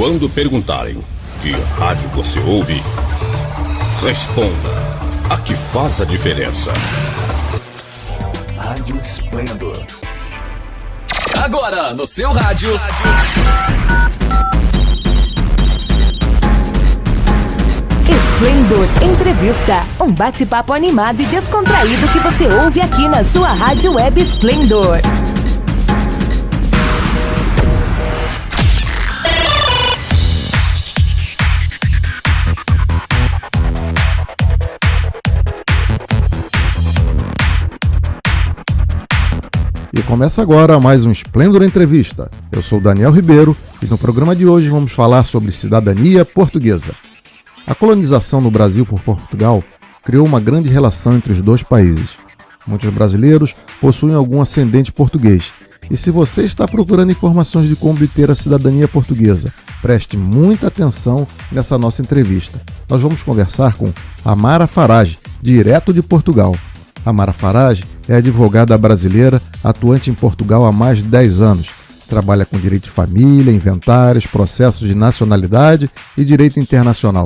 Quando perguntarem que rádio você ouve, responda a que faz a diferença. Rádio Esplendor. Agora no seu rádio. Esplendor Entrevista, um bate-papo animado e descontraído que você ouve aqui na sua rádio web Esplendor. E começa agora mais um Esplendor Entrevista. Eu sou Daniel Ribeiro e no programa de hoje vamos falar sobre cidadania portuguesa. A colonização no Brasil por Portugal criou uma grande relação entre os dois países. Muitos brasileiros possuem algum ascendente português. E se você está procurando informações de como obter a cidadania portuguesa, preste muita atenção nessa nossa entrevista. Nós vamos conversar com Amara Farage, direto de Portugal. Amara Farage é advogada brasileira, atuante em Portugal há mais de 10 anos. Trabalha com direito de família, inventários, processos de nacionalidade e direito internacional.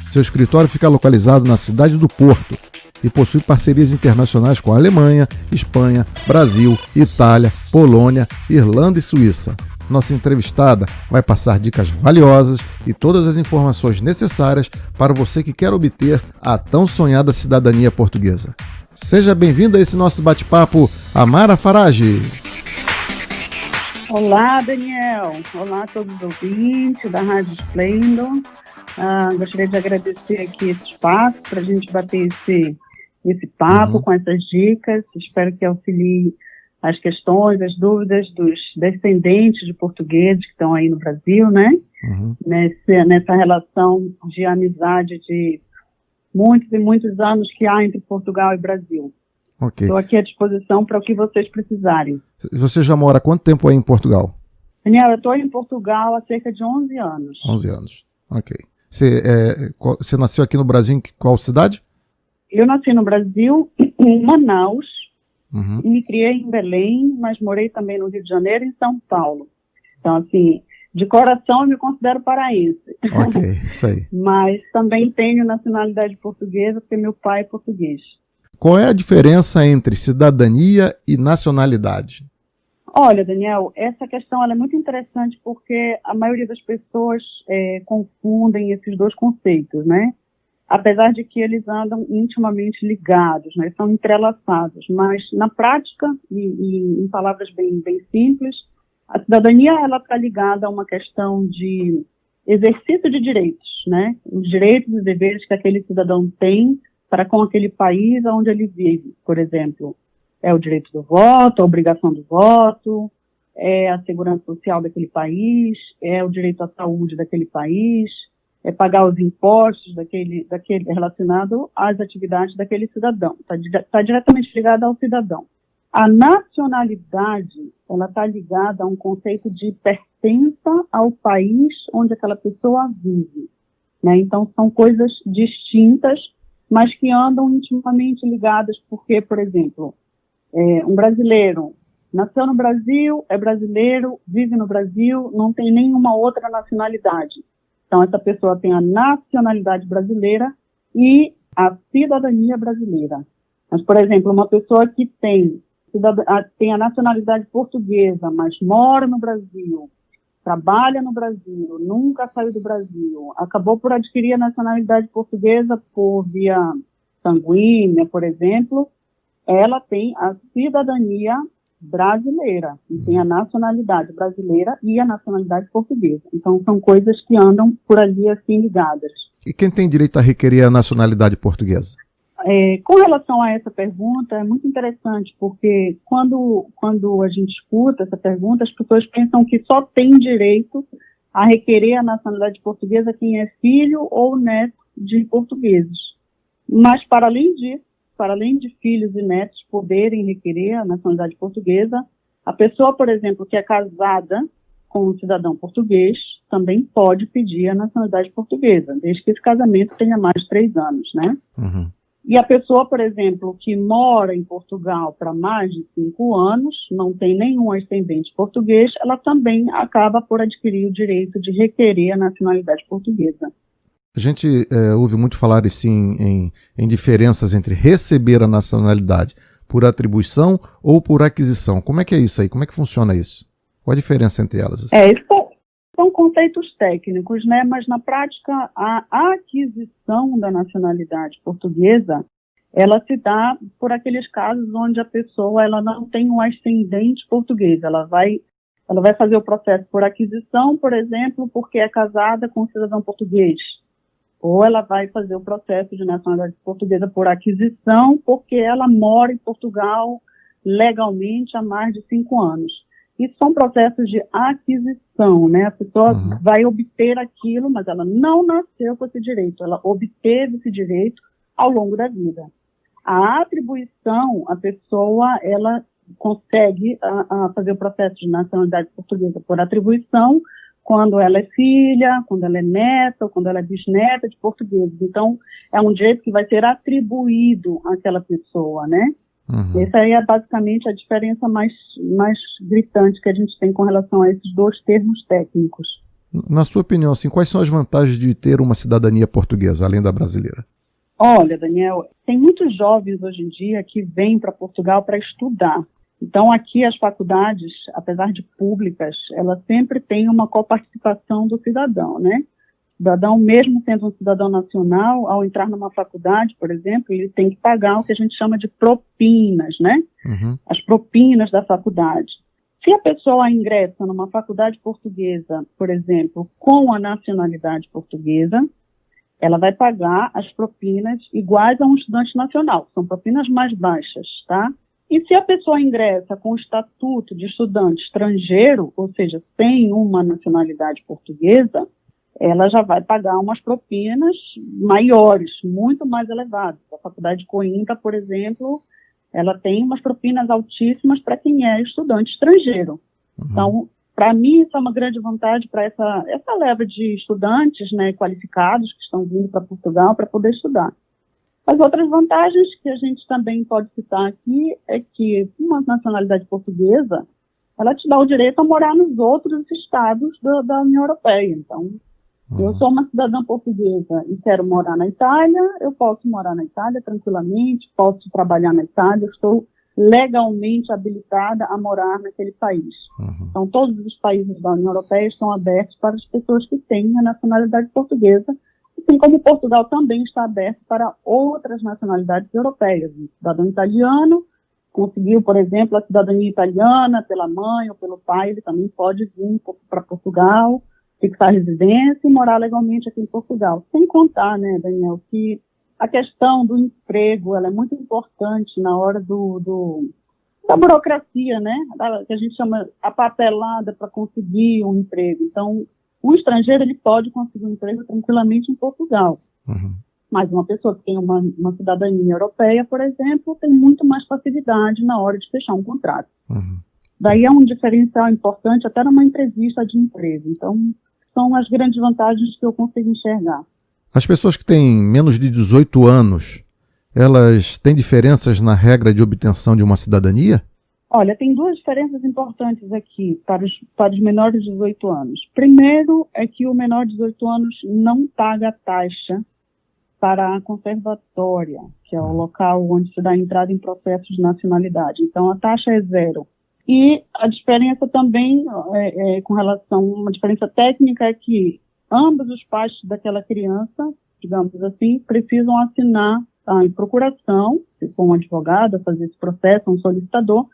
Seu escritório fica localizado na cidade do Porto e possui parcerias internacionais com a Alemanha, Espanha, Brasil, Itália, Polônia, Irlanda e Suíça. Nossa entrevistada vai passar dicas valiosas e todas as informações necessárias para você que quer obter a tão sonhada cidadania portuguesa. Seja bem-vinda a esse nosso bate-papo, Amara Farage. Olá, Daniel. Olá a todos os ouvintes da Rádio Esplendor. Gostaria de agradecer aqui esse espaço para a gente bater esse papo com essas dicas. Espero que auxilie as questões, as dúvidas dos descendentes de portugueses que estão aí no Brasil, né? Nessa relação de amizade de muitos e muitos anos que há entre Portugal e Brasil. Ok. Estou aqui à disposição para o que vocês precisarem. Você já mora há quanto tempo aí em Portugal? Daniel, eu estou em Portugal há cerca de 11 anos. 11 anos, ok. Você nasceu aqui no Brasil em qual cidade? Eu nasci no Brasil, em Manaus, e me criei em Belém, mas morei também no Rio de Janeiro e em São Paulo. Então, assim, de coração eu me considero paraense. Ok, isso aí. Mas também tenho nacionalidade portuguesa, porque meu pai é português. Qual é a diferença entre cidadania e nacionalidade? Olha, Daniel, essa questão ela é muito interessante porque a maioria das pessoas confundem esses dois conceitos, né? Apesar de que eles andam intimamente ligados, né? São entrelaçados, mas na prática, e em palavras bem simples, a cidadania ela está ligada a uma questão de exercício de direitos, né? Os direitos e deveres que aquele cidadão tem para com aquele país onde ele vive. Por exemplo, é o direito do voto, a obrigação do voto, é a segurança social daquele país, é o direito à saúde daquele país, é pagar os impostos daquele relacionado às atividades daquele cidadão. Está diretamente ligado ao cidadão. A nacionalidade, ela está ligada a um conceito de pertença ao país onde aquela pessoa vive, né? Então, são coisas distintas, mas que andam intimamente ligadas, porque, por exemplo, um brasileiro nasceu no Brasil, é brasileiro, vive no Brasil, não tem nenhuma outra nacionalidade. Então, essa pessoa tem a nacionalidade brasileira e a cidadania brasileira. Mas, por exemplo, uma pessoa que tem a nacionalidade portuguesa, mas mora no Brasil, trabalha no Brasil, nunca saiu do Brasil, acabou por adquirir a nacionalidade portuguesa por via sanguínea, por exemplo, ela tem a cidadania brasileira, e tem a nacionalidade brasileira e a nacionalidade portuguesa. Então, são coisas que andam por ali assim ligadas. E quem tem direito a requerer a nacionalidade portuguesa? Com relação a essa pergunta, é muito interessante, porque quando a gente escuta essa pergunta, as pessoas pensam que só tem direito a requerer a nacionalidade portuguesa quem é filho ou neto de portugueses. Mas, para além disso, para além de filhos e netos poderem requerer a nacionalidade portuguesa, a pessoa, por exemplo, que é casada com um cidadão português, também pode pedir a nacionalidade portuguesa, desde que esse casamento tenha mais de 3 anos, né? E a pessoa, por exemplo, que mora em Portugal para mais de 5 anos, não tem nenhum ascendente português, ela também acaba por adquirir o direito de requerer a nacionalidade portuguesa. A gente ouve muito falar assim, em diferenças entre receber a nacionalidade por atribuição ou por aquisição. Como é que é isso aí? Como é que funciona isso? Qual a diferença entre elas? Assim? Isso são conceitos técnicos, né? Mas na prática a aquisição da nacionalidade portuguesa, ela se dá por aqueles casos onde a pessoa ela não tem um ascendente português. Ela vai fazer o processo por aquisição, por exemplo, porque é casada com um cidadão português. Ou ela vai fazer o processo de nacionalidade portuguesa por aquisição, porque ela mora em Portugal legalmente há mais de 5 anos. Isso são processos de aquisição, né? A pessoa vai obter aquilo, mas ela não nasceu com esse direito, ela obteve esse direito ao longo da vida. A atribuição, a pessoa, ela consegue fazer o processo de nacionalidade portuguesa por atribuição quando ela é filha, quando ela é neta, ou quando ela é bisneta de portugueses. Então, é um direito que vai ser atribuído àquela pessoa, né? Essa aí é basicamente a diferença mais gritante que a gente tem com relação a esses dois termos técnicos. Na sua opinião, assim, quais são as vantagens de ter uma cidadania portuguesa, além da brasileira? Olha, Daniel, tem muitos jovens hoje em dia que vêm para Portugal para estudar. Então, aqui as faculdades, apesar de públicas, elas sempre têm uma coparticipação do cidadão, né? O cidadão, mesmo sendo um cidadão nacional, ao entrar numa faculdade, por exemplo, ele tem que pagar o que a gente chama de propinas, né? As propinas da faculdade. Se a pessoa ingressa numa faculdade portuguesa, por exemplo, com a nacionalidade portuguesa, ela vai pagar as propinas iguais a um estudante nacional. São propinas mais baixas, tá? E se a pessoa ingressa com o estatuto de estudante estrangeiro, ou seja, sem uma nacionalidade portuguesa, ela já vai pagar umas propinas maiores, muito mais elevadas. A Faculdade de Coimbra, por exemplo, ela tem umas propinas altíssimas para quem é estudante estrangeiro. Então, para mim, isso é uma grande vantagem para essa leva de estudantes, né, qualificados que estão vindo para Portugal para poder estudar. As outras vantagens que a gente também pode citar aqui é que uma nacionalidade portuguesa, ela te dá o direito a morar nos outros estados da União Europeia. Então, eu sou uma cidadã portuguesa e quero morar na Itália, eu posso morar na Itália tranquilamente, posso trabalhar na Itália, estou legalmente habilitada a morar naquele país. Então, todos os países da União Europeia estão abertos para as pessoas que têm a nacionalidade portuguesa, assim como Portugal também está aberto para outras nacionalidades europeias. O cidadão italiano conseguiu, por exemplo, a cidadania italiana pela mãe ou pelo pai, ele também pode vir para Portugal, fixar residência e morar legalmente aqui em Portugal. Sem contar, né, Daniel, que a questão do emprego, ela é muito importante na hora da burocracia, né, que a gente chama a papelada para conseguir um emprego. Então, o estrangeiro, ele pode conseguir um emprego tranquilamente em Portugal. Mas uma pessoa que tem uma cidadania europeia, por exemplo, tem muito mais facilidade na hora de fechar um contrato. Daí é um diferencial importante até numa entrevista de emprego. Então, são as grandes vantagens que eu consigo enxergar. As pessoas que têm menos de 18 anos, elas têm diferenças na regra de obtenção de uma cidadania? Olha, tem duas diferenças importantes aqui para os menores de 18 anos. Primeiro é que o menor de 18 anos não paga taxa para a conservatória, que é o local onde se dá a entrada em processos de nacionalidade. Então, a taxa é zero. E a diferença também, com relação a uma diferença técnica, é que ambos os pais daquela criança, digamos assim, precisam assinar em procuração, se for um advogado a fazer esse processo, um solicitador,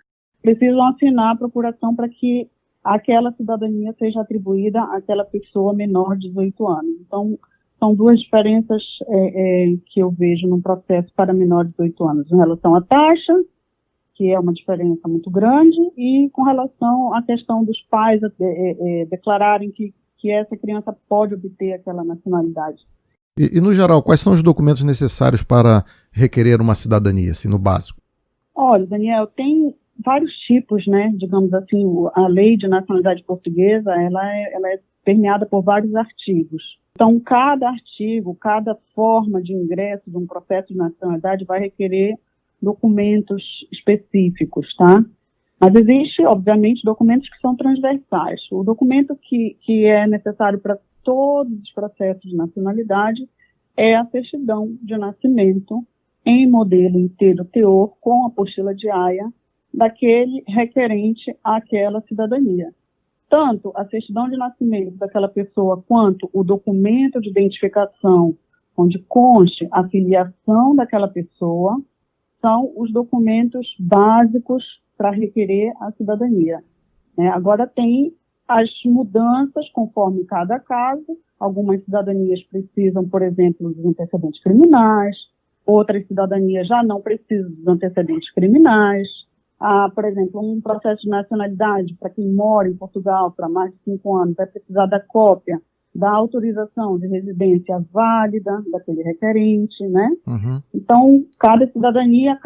precisam assinar a procuração para que aquela cidadania seja atribuída àquela pessoa menor de 18 anos. Então, são duas diferenças que eu vejo no processo para menor de 18 anos, em relação à taxa, que é uma diferença muito grande, e com relação à questão dos pais declararem que essa criança pode obter aquela nacionalidade. E, no geral, quais são os documentos necessários para requerer uma cidadania, assim, no básico? Olha, Daniel, tem vários tipos, né? Digamos assim, a lei de nacionalidade portuguesa, ela é permeada por vários artigos. Então, cada artigo, cada forma de ingresso de um processo de nacionalidade vai requerer documentos específicos, tá? Mas existe, obviamente, documentos que são transversais. O documento que é necessário para todos os processos de nacionalidade é a certidão de nascimento em modelo inteiro teor com apostila de Haia daquele requerente àquela cidadania. Tanto a certidão de nascimento daquela pessoa quanto o documento de identificação onde conste a filiação daquela pessoa são os documentos básicos para requerer a cidadania. Agora tem as mudanças conforme cada caso. Algumas cidadanias precisam, por exemplo, dos antecedentes criminais, outras cidadanias já não precisam dos antecedentes criminais. Por exemplo, um processo de nacionalidade para quem mora em Portugal para mais de 5 anos vai precisar da cópia da autorização de residência válida daquele requerente, né? Uhum. Então, cada cidadania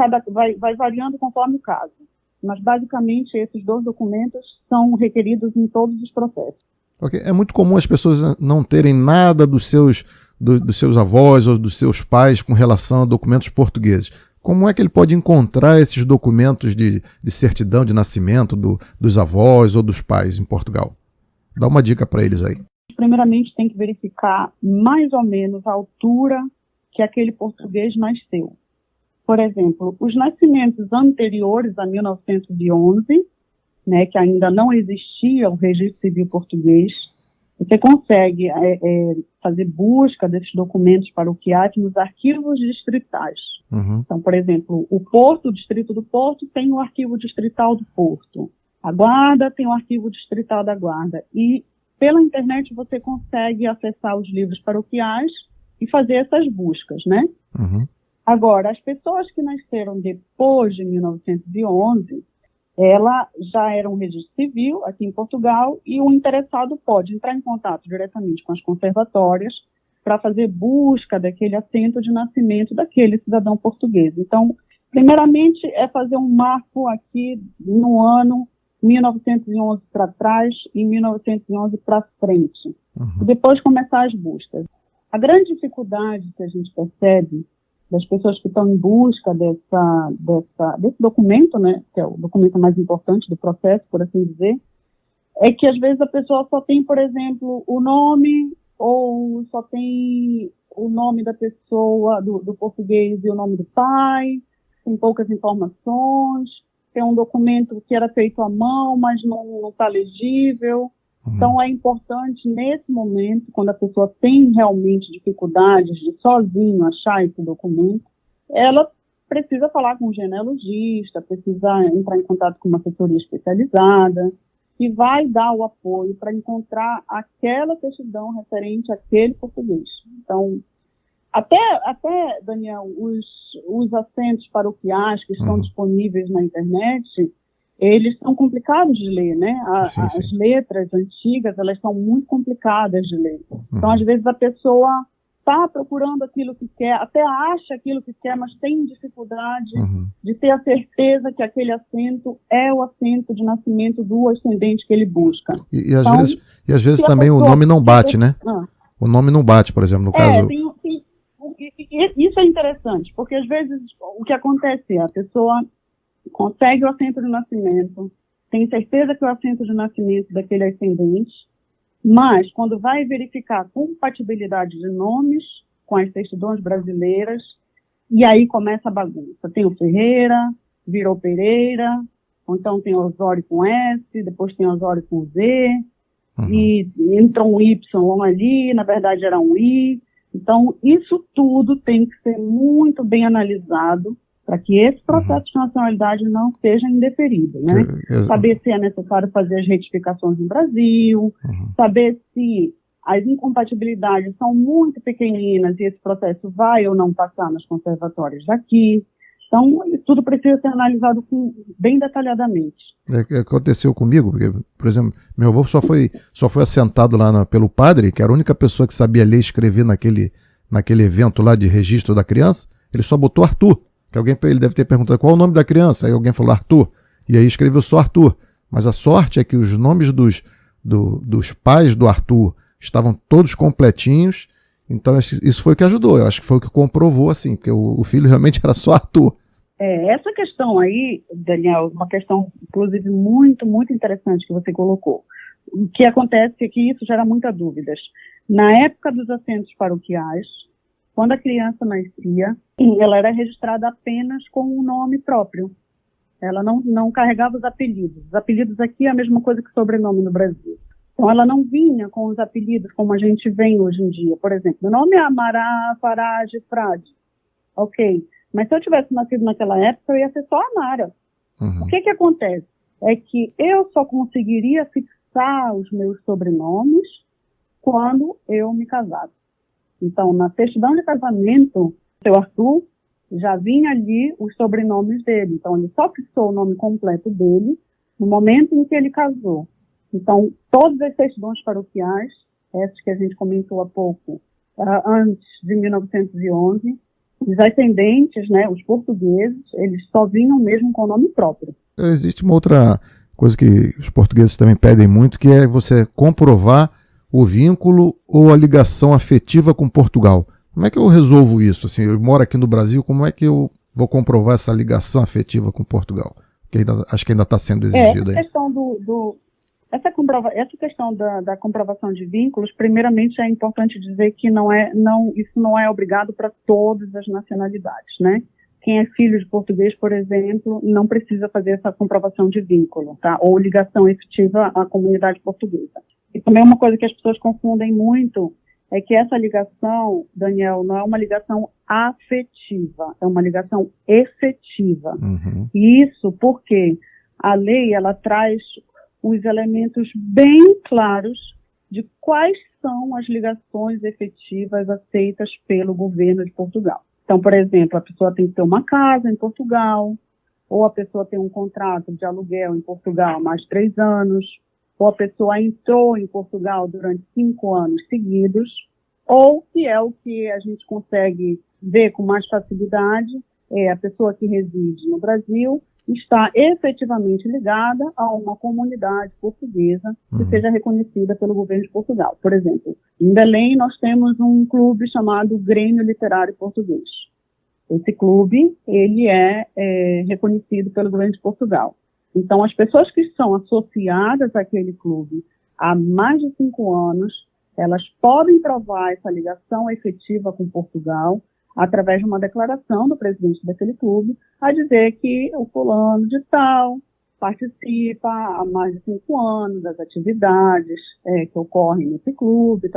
vai variando conforme o caso. Mas, basicamente, esses 2 documentos são requeridos em todos os processos. Okay. É muito comum as pessoas não terem nada dos seus avós ou dos seus pais com relação a documentos portugueses. Como é que ele pode encontrar esses documentos de certidão de nascimento dos avós ou dos pais em Portugal? Dá uma dica para eles aí. Primeiramente, tem que verificar mais ou menos a altura que aquele português nasceu. Por exemplo, os nascimentos anteriores a 1911, né, que ainda não existia o registro civil português, você consegue fazer busca desses documentos paroquiais nos arquivos distritais. Uhum. Então, por exemplo, o Distrito do Porto tem o arquivo distrital do Porto. A Guarda tem o arquivo distrital da Guarda. E pela internet você consegue acessar os livros paroquiais e fazer essas buscas, né? Uhum. Agora, as pessoas que nasceram depois de 1911, ela já era um registro civil aqui em Portugal e o interessado pode entrar em contato diretamente com as conservatórias para fazer busca daquele assento de nascimento daquele cidadão português. Então, primeiramente, é fazer um marco aqui no ano 1911 para trás e 1911 para frente. Uhum. E depois começar as buscas. A grande dificuldade que a gente percebe das pessoas que estão em busca desse documento, né, que é o documento mais importante do processo, por assim dizer, é que às vezes a pessoa só tem, por exemplo, o nome ou só tem o nome da pessoa, do português e o nome do pai, tem poucas informações, tem um documento que era feito à mão, mas não está legível. Então, é importante, nesse momento, quando a pessoa tem realmente dificuldades de sozinho achar esse documento, ela precisa falar com um genealogista, precisa entrar em contato com uma assessoria especializada, que vai dar o apoio para encontrar aquela certidão referente àquele português. Então, até Daniel, os assentos paroquiais que estão disponíveis na internet, eles são complicados de ler, né? Sim. As letras antigas, elas são muito complicadas de ler. Então, às vezes, a pessoa está procurando aquilo que quer, até acha aquilo que quer, mas tem dificuldade de ter a certeza que aquele assento é o assento de nascimento do ascendente que ele busca. E às vezes também o nome não bate, né? O nome não bate, por exemplo, no caso... Isso é interessante, porque às vezes o que acontece é a pessoa consegue o assento de nascimento, tem certeza que é o assento de nascimento daquele ascendente, mas quando vai verificar a compatibilidade de nomes com as certidões brasileiras, e aí começa a bagunça. Tem o Ferreira, virou Pereira, ou então tem Osório com S, depois tem Osório com Z, e entra um Y ali, na verdade era um I. Então, isso tudo tem que ser muito bem analisado para que esse processo de nacionalidade não seja indeferido, né? Saber se é necessário fazer as retificações no Brasil, saber se as incompatibilidades são muito pequeninas e esse processo vai ou não passar nas conservatórias daqui. Então, tudo precisa ser analisado bem detalhadamente. Aconteceu comigo, porque, por exemplo, meu avô só foi assentado lá pelo padre, que era a única pessoa que sabia ler e escrever naquele evento lá de registro da criança. Ele só botou Arthur, que ele deve ter perguntado qual é o nome da criança, aí alguém falou Arthur, e aí escreveu só Arthur. Mas a sorte é que os nomes dos pais do Arthur estavam todos completinhos, então isso foi o que ajudou, eu acho que foi o que comprovou, assim, porque o filho realmente era só Arthur. Essa questão aí, Daniel, uma questão, inclusive, muito, muito interessante que você colocou. O que acontece é que isso gera muitas dúvidas. Na época dos assentos paroquiais, quando a criança nascia, ela era registrada apenas com o nome próprio. Ela não carregava os apelidos. Os apelidos aqui é a mesma coisa que sobrenome no Brasil. Então, ela não vinha com os apelidos como a gente vem hoje em dia. Por exemplo, meu nome é Amara Farage Frade. Ok. Mas se eu tivesse nascido naquela época, eu ia ser só Amara. Uhum. O que acontece? É que eu só conseguiria fixar os meus sobrenomes quando eu me casasse. Então, na certidão de casamento, o seu Arthur já vinha ali os sobrenomes dele. Então, ele só fixou o nome completo dele no momento em que ele casou. Então, todas as certidões paroquiais, essas que a gente comentou há pouco, antes de 1911, os ascendentes, né, os portugueses, eles só vinham mesmo com o nome próprio. Existe uma outra coisa que os portugueses também pedem muito, que é você comprovar o vínculo ou a ligação afetiva com Portugal. Como é que eu resolvo isso? Assim, eu moro aqui no Brasil, como é que eu vou comprovar essa ligação afetiva com Portugal? Que acho que ainda está sendo exigido aí. Essa questão da comprovação de vínculos, primeiramente é importante dizer que isso não é obrigado para todas as nacionalidades, né? Quem é filho de português, por exemplo, não precisa fazer essa comprovação de vínculo, tá? Ou ligação efetiva à comunidade portuguesa. E também uma coisa que as pessoas confundem muito é que essa ligação, Daniel, não é uma ligação afetiva, é uma ligação efetiva. Uhum. E isso porque a lei, ela traz os elementos bem claros de quais são as ligações efetivas aceitas pelo governo de Portugal. Então, por exemplo, a pessoa tem que ter uma casa em Portugal, ou a pessoa tem um contrato de aluguel em Portugal há mais de 3 anos, ou a pessoa entrou em Portugal durante 5 anos seguidos, ou, que é o que a gente consegue ver com mais facilidade, é a pessoa que reside no Brasil está efetivamente ligada a uma comunidade portuguesa que seja reconhecida pelo governo de Portugal. Por exemplo, em Belém nós temos um clube chamado Grêmio Literário Português. Esse clube, ele é reconhecido pelo governo de Portugal. Então, as pessoas que são associadas àquele clube há mais de 5 anos, elas podem provar essa ligação efetiva com Portugal através de uma declaração do presidente daquele clube, a dizer que o fulano de tal participa há mais de 5 anos das atividades que ocorrem nesse clube,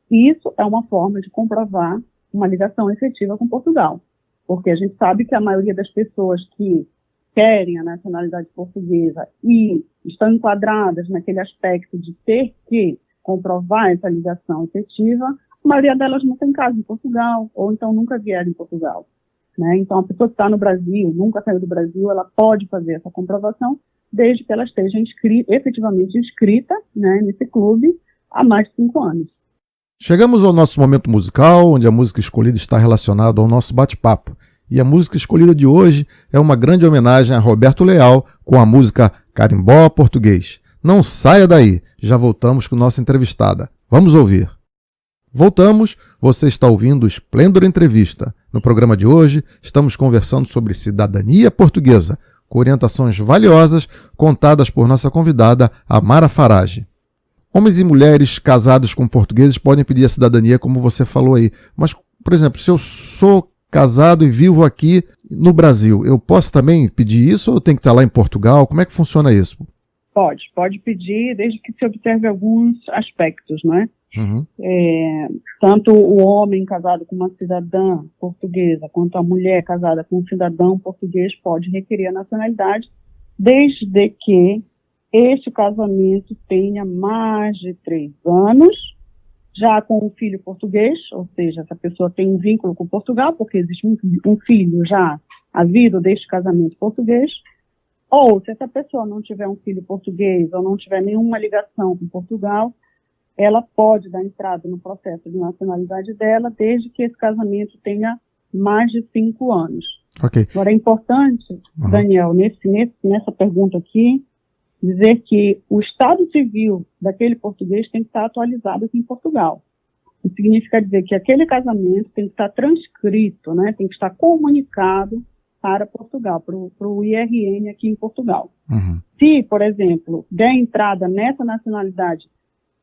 Isso é uma forma de comprovar uma ligação efetiva com Portugal, porque a gente sabe que a maioria das pessoas que querem a nacionalidade portuguesa e estão enquadradas naquele aspecto de ter que comprovar essa ligação efetiva, a maioria delas não tem casa em Portugal, ou então nunca vieram em Portugal, né? Então, a pessoa que está no Brasil, nunca saiu do Brasil, ela pode fazer essa comprovação, desde que ela esteja efetivamente inscrita, né, nesse clube há mais de 5 anos. Chegamos ao nosso momento musical, onde a música escolhida está relacionada ao nosso bate-papo. E a música escolhida de hoje é uma grande homenagem a Roberto Leal com a música Carimbó Português. Não saia daí, já voltamos com nossa entrevistada. Vamos ouvir. Voltamos, você está ouvindo o Esplêndor Entrevista. No programa de hoje, estamos conversando sobre cidadania portuguesa, com orientações valiosas contadas por nossa convidada, Amara Farage. Homens e mulheres casados com portugueses podem pedir a cidadania, como você falou aí. Mas, por exemplo, se eu sou casado e vivo aqui no Brasil, eu posso também pedir isso ou eu tenho que estar lá em Portugal? Como é que funciona isso? Pode pedir, desde que se observe alguns aspectos, não é? Uhum. Tanto o homem casado com uma cidadã portuguesa, quanto a mulher casada com um cidadão português pode requerer a nacionalidade, desde que este casamento tenha mais de 3 anos, já com um filho português, ou seja, essa pessoa tem um vínculo com Portugal, porque existe um filho já havido deste casamento português, ou se essa pessoa não tiver um filho português ou não tiver nenhuma ligação com Portugal, ela pode dar entrada no processo de nacionalidade dela, desde que esse casamento tenha mais de 5 anos. Okay. Agora, é importante, Daniel, nessa pergunta aqui, dizer que o estado civil daquele português tem que estar atualizado aqui em Portugal. Isso significa dizer que aquele casamento tem que estar transcrito, né, tem que estar comunicado para Portugal, para o IRN aqui em Portugal. Uhum. Se, por exemplo, der entrada nessa nacionalidade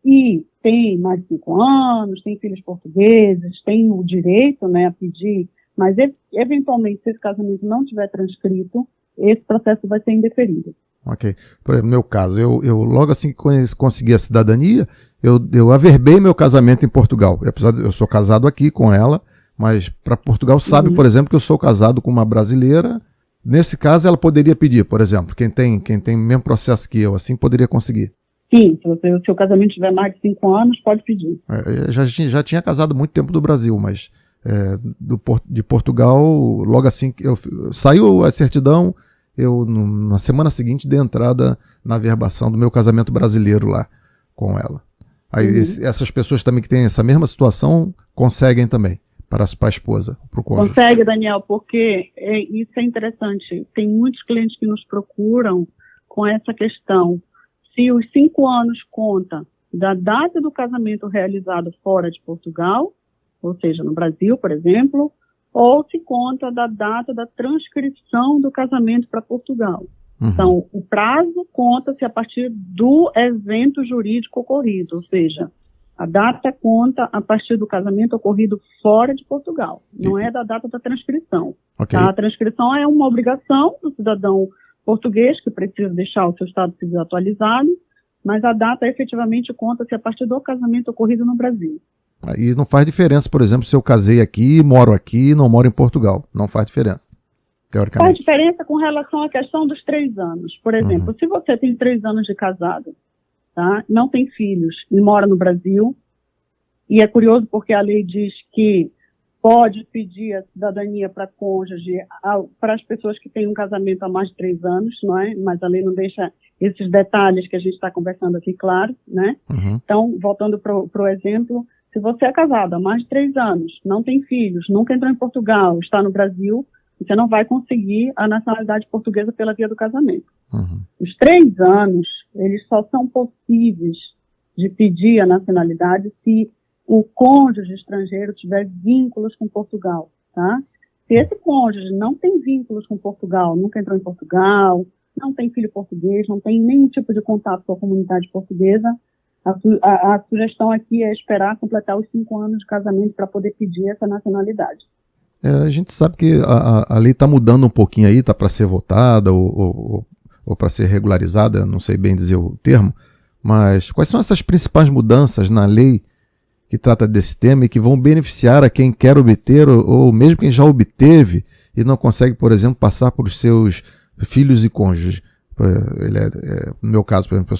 e tem mais de 5 anos, tem filhos portugueses, tem o direito, né, a pedir, mas eventualmente se esse casamento não tiver transcrito, esse processo vai ser indeferido. Ok. Por exemplo, no meu caso, eu logo assim que consegui a cidadania, eu averbei meu casamento em Portugal. Apesar de eu sou casado aqui com ela, mas para Portugal sabe, por exemplo, que eu sou casado com uma brasileira. Nesse caso, ela poderia pedir, por exemplo, quem tem o mesmo processo que eu, assim, poderia conseguir. Sim, se o seu casamento tiver mais de 5 anos, pode pedir. Eu já tinha casado muito tempo do Brasil, mas de Portugal, logo assim que saiu a certidão, na semana seguinte dei entrada na averbação do meu casamento brasileiro lá com ela. Aí essas pessoas também que têm essa mesma situação conseguem também para a esposa, para o cônjuge. Consegue, Daniel, porque isso é interessante. Tem muitos clientes que nos procuram com essa questão. Se os 5 anos conta da data do casamento realizado fora de Portugal, ou seja, no Brasil, por exemplo, ou se conta da data da transcrição do casamento para Portugal. Uhum. Então, o prazo conta-se a partir do evento jurídico ocorrido, ou seja, a data conta a partir do casamento ocorrido fora de Portugal, não é da data da transcrição. Okay. Tá? A transcrição é uma obrigação do cidadão português que precisa deixar o seu estado civil atualizado, mas a data efetivamente conta-se a partir do casamento ocorrido no Brasil. E não faz diferença, por exemplo, se eu casei aqui, moro aqui, não moro em Portugal. Não faz diferença, teoricamente. Faz diferença com relação à questão dos 3 anos. Por exemplo, se você tem 3 anos de casado, tá, não tem filhos e mora no Brasil, e é curioso porque a lei diz que pode pedir a cidadania para cônjuge para as pessoas que têm um casamento há mais de 3 anos, não é? Mas a lei não deixa esses detalhes que a gente está conversando aqui claro, né? Uhum. Então, voltando para o exemplo, se você é casado há mais de 3 anos, não tem filhos, nunca entrou em Portugal, está no Brasil, você não vai conseguir a nacionalidade portuguesa pela via do casamento. Uhum. Os 3 anos, eles só são possíveis de pedir a nacionalidade se o cônjuge estrangeiro tiver vínculos com Portugal, tá? Se esse cônjuge não tem vínculos com Portugal, nunca entrou em Portugal, não tem filho português, não tem nenhum tipo de contato com a comunidade portuguesa, a sugestão aqui é esperar completar os 5 anos de casamento para poder pedir essa nacionalidade. A gente sabe que a lei está mudando um pouquinho aí, está para ser votada ou para ser regularizada, não sei bem dizer o termo, mas quais são essas principais mudanças na lei que trata desse tema e que vão beneficiar a quem quer obter ou mesmo quem já obteve e não consegue, por exemplo, passar por seus filhos e cônjuges? No meu caso, por exemplo, eu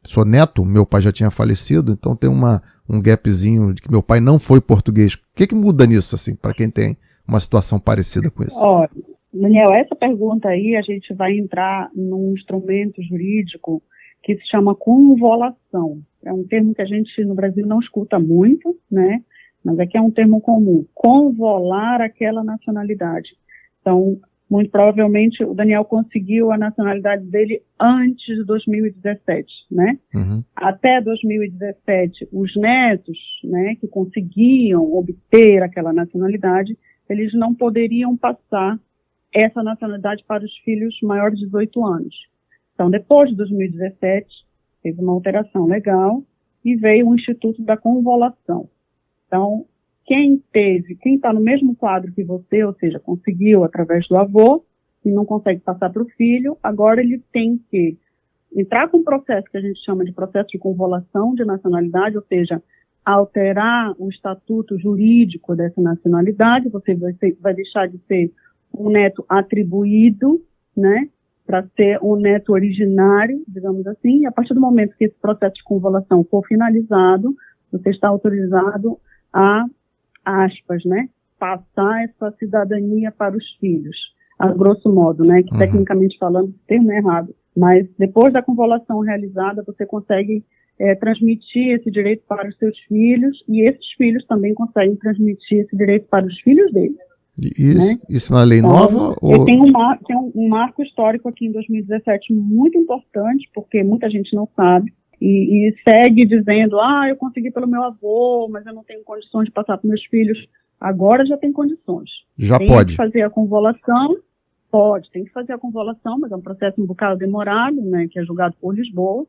sou neto, meu pai já tinha falecido, então tem um gapzinho de que meu pai não foi português. O que muda nisso, assim, para quem tem uma situação parecida com isso? Olha, Daniel, essa pergunta aí a gente vai entrar num instrumento jurídico que se chama convolação. É um termo que a gente no Brasil não escuta muito, né? Mas aqui é um termo comum. Convolar aquela nacionalidade. Então, muito provavelmente o Daniel conseguiu a nacionalidade dele antes de 2017, né? Uhum. Até 2017, os netos, né, que conseguiam obter aquela nacionalidade, eles não poderiam passar essa nacionalidade para os filhos maiores de 18 anos. Então, depois de 2017, teve uma alteração legal e veio o Instituto da Convolação. Então, quem está no mesmo quadro que você, ou seja, conseguiu através do avô e não consegue passar para o filho, agora ele tem que entrar com um processo que a gente chama de processo de convolação de nacionalidade, ou seja, alterar o estatuto jurídico dessa nacionalidade, você vai deixar de ser um neto atribuído, né, para ser um neto originário, digamos assim, e a partir do momento que esse processo de convolação for finalizado, você está autorizado a, aspas, né, passar essa cidadania para os filhos, a grosso modo, né, que tecnicamente falando, o termo é errado, mas depois da convolação realizada, você consegue transmitir esse direito para os seus filhos, e esses filhos também conseguem transmitir esse direito para os filhos deles. Isso na lei Então, nova? Ou... Tem um marco histórico aqui em 2017 muito importante, porque muita gente não sabe, e segue dizendo, eu consegui pelo meu avô, mas eu não tenho condições de passar para meus filhos. Agora já tem condições. Já tem pode. Que fazer a convolução, pode, tem que fazer a convolução, mas é um processo um bocado demorado, né, que é julgado por Lisboa.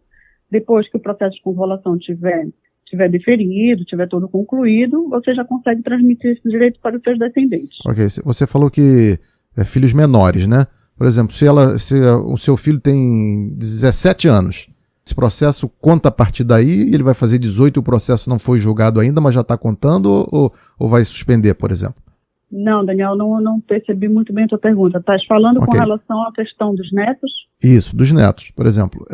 Depois que o processo de convolução tiver deferido, tiver todo concluído, você já consegue transmitir esse direito para os seus descendentes. Ok, você falou que filhos menores, né? Por exemplo, se o seu filho tem 17 anos, esse processo conta a partir daí e ele vai fazer 18 e o processo não foi julgado ainda, mas já está contando ou vai suspender, por exemplo? Não, Daniel, não percebi muito bem a tua pergunta. Estás falando com relação à questão dos netos? Isso, dos netos. Por exemplo,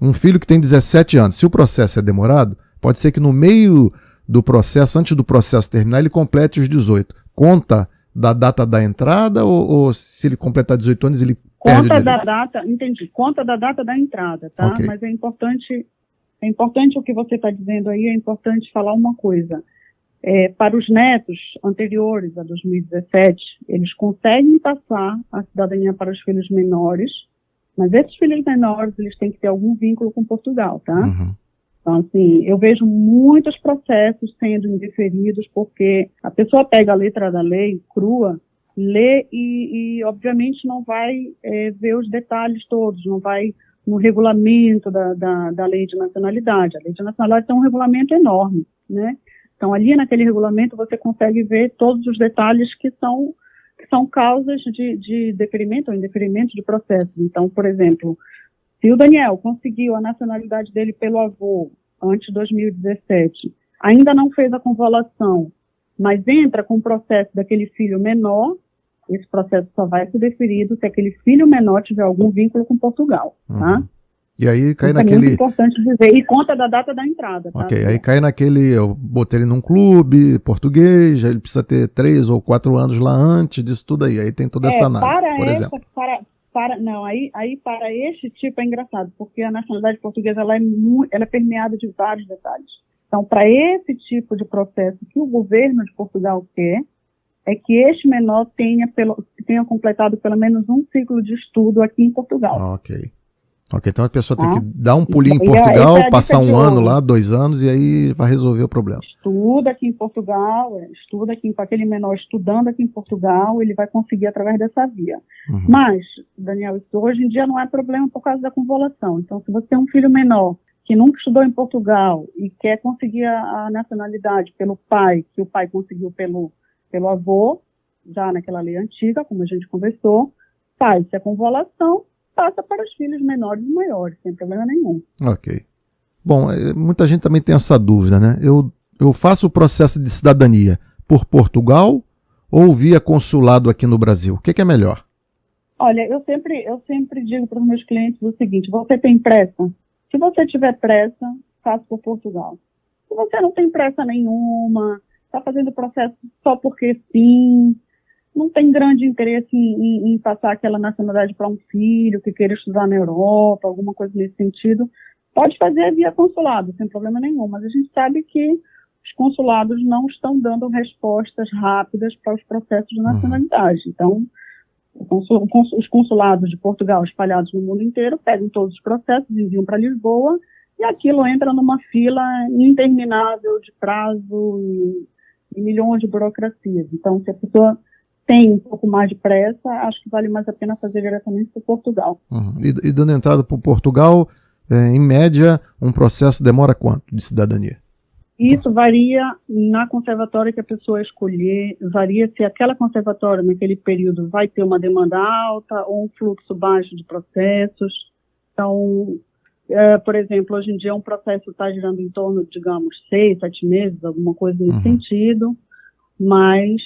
um filho que tem 17 anos, se o processo é demorado, pode ser que no meio do processo, antes do processo terminar, ele complete os 18. Conta da data da entrada ou se ele completar 18 anos, ele perde o direito? Da data, entendi. Conta da data da entrada, tá? Okay. Mas é importante o que você está dizendo aí, é importante falar uma coisa. Para os netos anteriores a 2017, eles conseguem passar a cidadania para os filhos menores, mas esses filhos menores, eles têm que ter algum vínculo com Portugal, tá? Uhum. Então, assim, eu vejo muitos processos sendo indeferidos porque a pessoa pega a letra da lei crua, lê e obviamente, não vai ver os detalhes todos, não vai no regulamento da lei de nacionalidade. A lei de nacionalidade tem um regulamento enorme, né? Então, ali naquele regulamento você consegue ver todos os detalhes que são causas de deferimento ou indeferimento de processo. Então, por exemplo, se o Daniel conseguiu a nacionalidade dele pelo avô antes de 2017, ainda não fez a convolução, mas entra com o processo daquele filho menor, esse processo só vai ser deferido se aquele filho menor tiver algum vínculo com Portugal, tá? Uhum. E aí cai Isso naquele... é muito importante dizer, e conta da data da entrada, tá? Ok, aí cai naquele, eu botei ele num clube português, ele precisa ter 3 ou 4 anos lá antes disso tudo aí tem toda essa análise, por exemplo. Para este tipo é engraçado, porque a nacionalidade portuguesa ela é permeada de vários detalhes. Então, para esse tipo de processo que o governo de Portugal quer, é que este menor tenha completado pelo menos um ciclo de estudo aqui em Portugal. Ok, então a pessoa tem que dar um pulinho em Portugal, passar um ano lá, 2 anos, e aí vai resolver o problema. Estuda aqui em Portugal, com aquele menor estudando aqui em Portugal, ele vai conseguir através dessa via. Uhum. Mas, Daniel, isso hoje em dia não é problema por causa da convolução. Então, se você tem um filho menor que nunca estudou em Portugal e quer conseguir a nacionalidade pelo pai, que o pai conseguiu pelo avô, já naquela lei antiga, como a gente conversou, faz-se a convolução, passa para os filhos menores e maiores, sem problema nenhum. Ok. Bom, muita gente também tem essa dúvida, né? Eu faço o processo de cidadania por Portugal ou via consulado aqui no Brasil? O que é melhor? Olha, eu sempre digo para os meus clientes o seguinte: você tem pressa? Se você tiver pressa, faça por Portugal. Se você não tem pressa nenhuma, está fazendo o processo só porque sim, não tem grande interesse em passar aquela nacionalidade para um filho que queira estudar na Europa, alguma coisa nesse sentido, pode fazer via consulado, sem problema nenhum. Mas a gente sabe que os consulados não estão dando respostas rápidas para os processos de nacionalidade. Então, os consulados de Portugal espalhados no mundo inteiro pegam todos os processos, enviam para Lisboa e aquilo entra numa fila interminável de prazo e milhões de burocracias. Então, se a pessoa tem um pouco mais de pressa, acho que vale mais a pena fazer diretamente para Portugal. Uhum. E dando entrada para Portugal, em média, um processo demora quanto de cidadania? Isso varia na conservatória que a pessoa escolher, varia se aquela conservatória naquele período vai ter uma demanda alta ou um fluxo baixo de processos. Então, por exemplo, hoje em dia um processo está girando em torno, digamos, 6, 7 meses, alguma coisa nesse sentido. Mas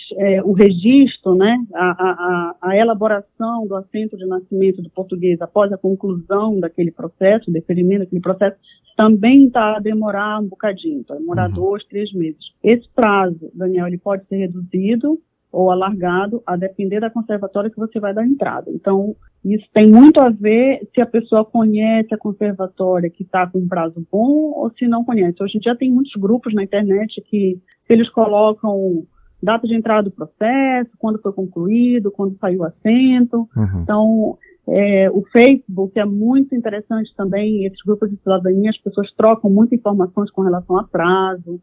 o registro, né, a elaboração do assento de nascimento do português após a conclusão daquele processo, o deferimento daquele processo, também está a demorar um bocadinho, vai demorar 2, 3 meses. Esse prazo, Daniel, ele pode ser reduzido ou alargado a depender da conservatória que você vai dar entrada. Então, isso tem muito a ver se a pessoa conhece a conservatória que está com um prazo bom ou se não conhece. Hoje em dia tem muitos grupos na internet que, se eles colocam data de entrada do processo, quando foi concluído, quando saiu o assento. Então, o Facebook é muito interessante também, esses grupos de cidadania, as pessoas trocam muitas informações com relação a prazo,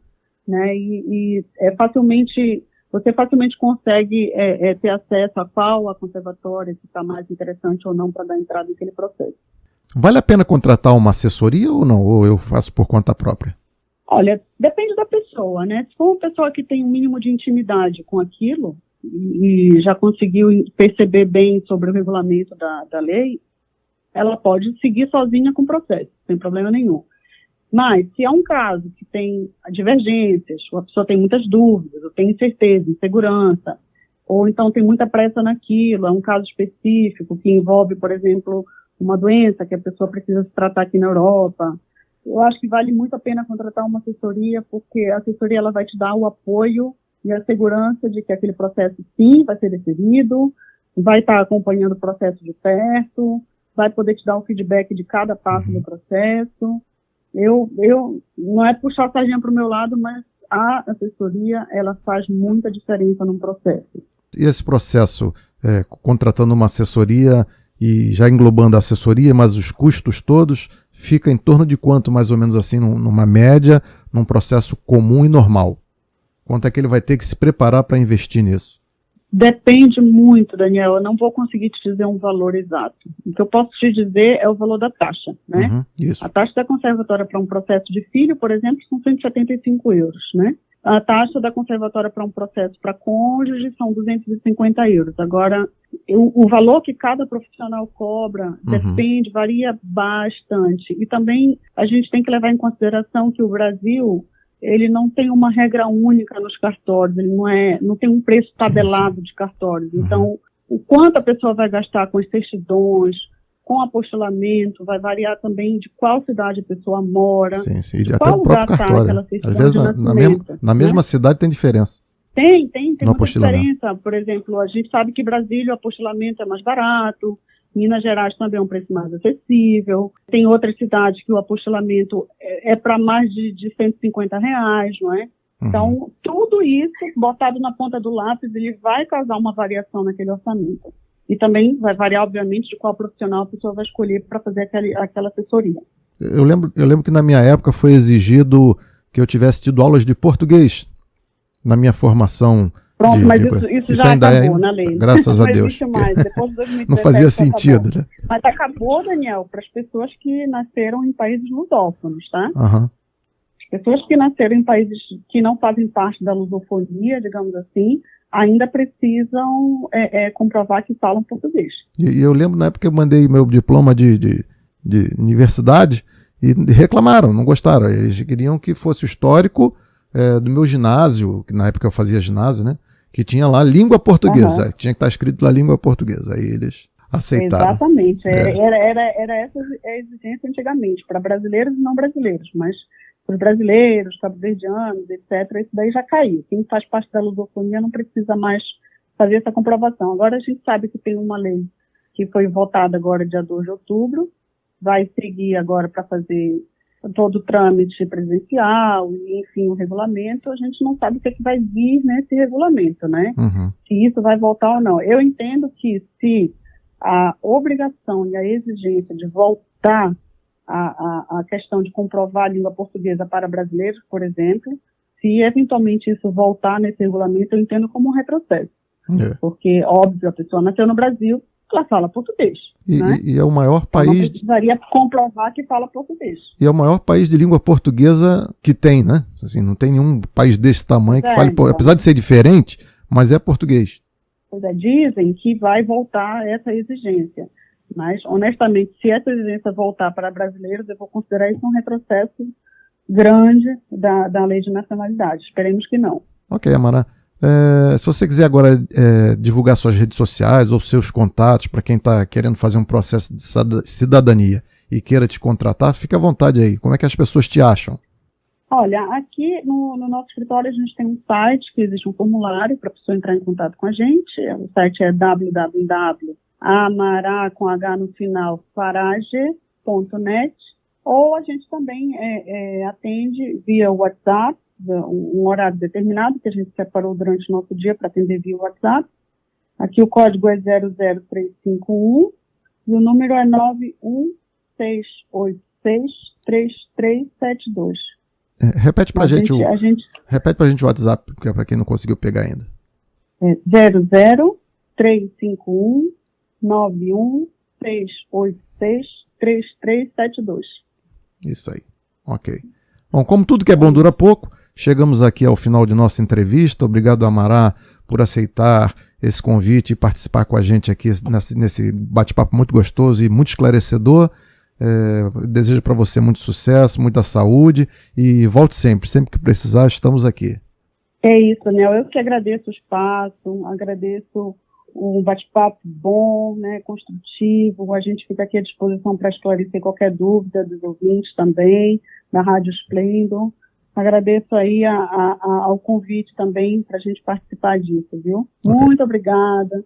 né, e você facilmente consegue ter acesso a qual a conservatória que está mais interessante ou não para dar entrada naquele processo. Vale a pena contratar uma assessoria ou não? Ou eu faço por conta própria? Olha, depende da pessoa, né? Se for uma pessoa que tem um mínimo de intimidade com aquilo e já conseguiu perceber bem sobre o regulamento da lei, ela pode seguir sozinha com o processo, sem problema nenhum. Mas, se é um caso que tem divergências, ou a pessoa tem muitas dúvidas, ou tem incerteza, insegurança, ou então tem muita pressa naquilo, é um caso específico que envolve, por exemplo, uma doença que a pessoa precisa se tratar aqui na Europa, eu acho que vale muito a pena contratar uma assessoria, porque a assessoria ela vai te dar o apoio e a segurança de que aquele processo, sim, vai ser deferido, vai estar acompanhando o processo de perto, vai poder te dar um feedback de cada passo do processo. Eu não é puxar a sardinha para o meu lado, mas a assessoria, ela faz muita diferença num processo. E esse processo, contratando uma assessoria e já englobando a assessoria, mas os custos todos, fica em torno de quanto, mais ou menos assim, numa média, num processo comum e normal? Quanto é que ele vai ter que se preparar para investir nisso? Depende muito, Daniel. Eu não vou conseguir te dizer um valor exato. O que eu posso te dizer é o valor da taxa, né? Isso. A taxa da conservatória para um processo de filho, por exemplo, são 175 euros, né? A taxa da conservatória para um processo para cônjuge são 250 euros. Agora, o valor que cada profissional cobra depende, varia bastante. E também a gente tem que levar em consideração que o Brasil, ele não tem uma regra única nos cartórios, ele não tem um preço tabelado de cartórios. Então, o quanto a pessoa vai gastar com as certidões, com apostilamento, vai variar também de qual cidade a pessoa mora, sim. de Até qual o lugar próprio está cartório. aquela certidão Às vezes, de nascimento. na mesma cidade tem diferença. Tem muita apostilamento. diferença. Por exemplo, a gente sabe que Brasília o apostilamento é mais barato, Minas Gerais também é um preço mais acessível, tem outras cidades que o apostilamento é para mais de R$150, não é? Então, tudo isso, botado na ponta do lápis, ele vai causar uma variação naquele orçamento. E também vai variar, obviamente, de qual profissional a pessoa vai escolher para fazer aquela assessoria. Eu lembro que na minha época foi exigido que eu tivesse tido aulas de português na minha formação. Pronto, mas isso já ainda acabou na lei. Graças a Não Deus. existe mais. Depois de 2017, não fazia sentido, né? Mas acabou, Daniel, para as pessoas que nasceram em países lusófonos, tá? As pessoas que nasceram em países que não fazem parte da lusofonia, digamos assim, ainda precisam comprovar que falam português. E eu lembro na época que eu mandei meu diploma de universidade e reclamaram, não gostaram. Eles queriam que fosse o histórico do meu ginásio, que na época eu fazia ginásio, né? Que tinha lá língua portuguesa. Tinha que estar escrito lá língua portuguesa. Aí eles aceitaram. Exatamente. Era essa a exigência antigamente, para brasileiros e não brasileiros, mas para os brasileiros, cabo-verdianos, etc., isso daí já caiu. Quem faz parte da lusofonia não precisa mais fazer essa comprovação. Agora a gente sabe que tem uma lei que foi votada agora dia 2 de outubro, vai seguir agora para fazer todo o trâmite presencial, e, enfim, o regulamento. A gente não sabe o que é que vai vir nesse regulamento, né? Se isso vai voltar ou não. Eu entendo que se a obrigação e a exigência de voltar a questão de comprovar a língua portuguesa para brasileiros, por exemplo, se eventualmente isso voltar nesse regulamento, eu entendo como um retrocesso. Porque, óbvio, a pessoa nasceu no Brasil, ela fala português. Né? E é o maior país... Então, não precisaria comprovar que fala português. E é o maior país de língua portuguesa que tem, né? Assim, não tem nenhum país desse tamanho que fale... Então, apesar de ser diferente, mas é português. Pois dizem que vai voltar essa exigência. Mas, honestamente, se essa exigência voltar para brasileiros, eu vou considerar isso um retrocesso grande da lei de nacionalidade. Esperemos que não. Ok, Amara. Se você quiser agora divulgar suas redes sociais ou seus contatos para quem está querendo fazer um processo de cidadania e queira te contratar, fica à vontade aí. Como é que as pessoas te acham? Olha, aqui no nosso escritório a gente tem um site que existe um formulário para a pessoa entrar em contato com a gente. O site é www.amara, com H no final, farage.net, ou a gente também atende via WhatsApp, um horário determinado que a gente separou durante o nosso dia para atender via WhatsApp. Aqui o código é 00351 e o número é 916863372. Repete pra gente o WhatsApp, que é para quem não conseguiu pegar ainda. É 00351 916863372. Isso aí. Ok. Bom, como tudo que é bom dura pouco, chegamos aqui ao final de nossa entrevista. Obrigado, Amará, por aceitar esse convite e participar com a gente aqui nesse bate-papo muito gostoso e muito esclarecedor. Desejo para você muito sucesso, muita saúde e volte sempre que precisar, estamos aqui. É isso, Daniel. Eu que agradeço o espaço, agradeço um bate-papo bom, né, construtivo. A gente fica aqui à disposição para esclarecer qualquer dúvida dos ouvintes também, da Rádio Esplendor. Agradeço aí ao convite também para a gente participar disso, viu? Okay. Muito obrigada.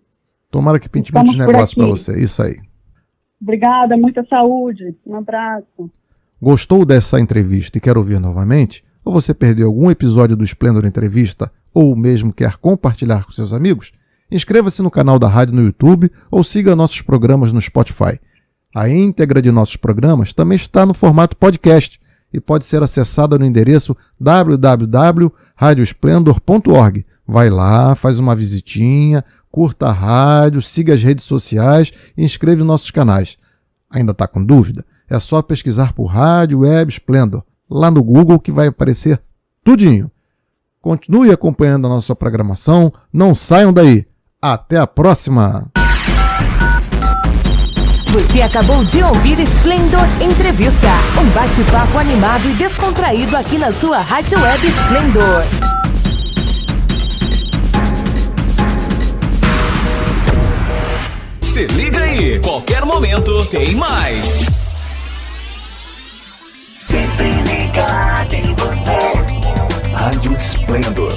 Tomara que pinte muitos negócios para você. Isso aí. Obrigada, muita saúde. Um abraço. Gostou dessa entrevista e quer ouvir novamente? Ou você perdeu algum episódio do Esplendor Entrevista ou mesmo quer compartilhar com seus amigos? Inscreva-se no canal da rádio no YouTube ou siga nossos programas no Spotify. A íntegra de nossos programas também está no formato podcast e pode ser acessada no endereço www.radioesplendor.org. Vai lá, faz uma visitinha, curta a rádio, siga as redes sociais e inscreva nos nossos canais. Ainda está com dúvida? É só pesquisar por Rádio Web Esplendor, lá no Google, que vai aparecer tudinho. Continue acompanhando a nossa programação, não saiam daí. Até a próxima! Você acabou de ouvir Esplendor Entrevista, um bate-papo animado e descontraído aqui na sua Rádio Web Esplendor. Se liga aí, qualquer momento tem mais. Sempre ligado em você. Rádio Esplendor.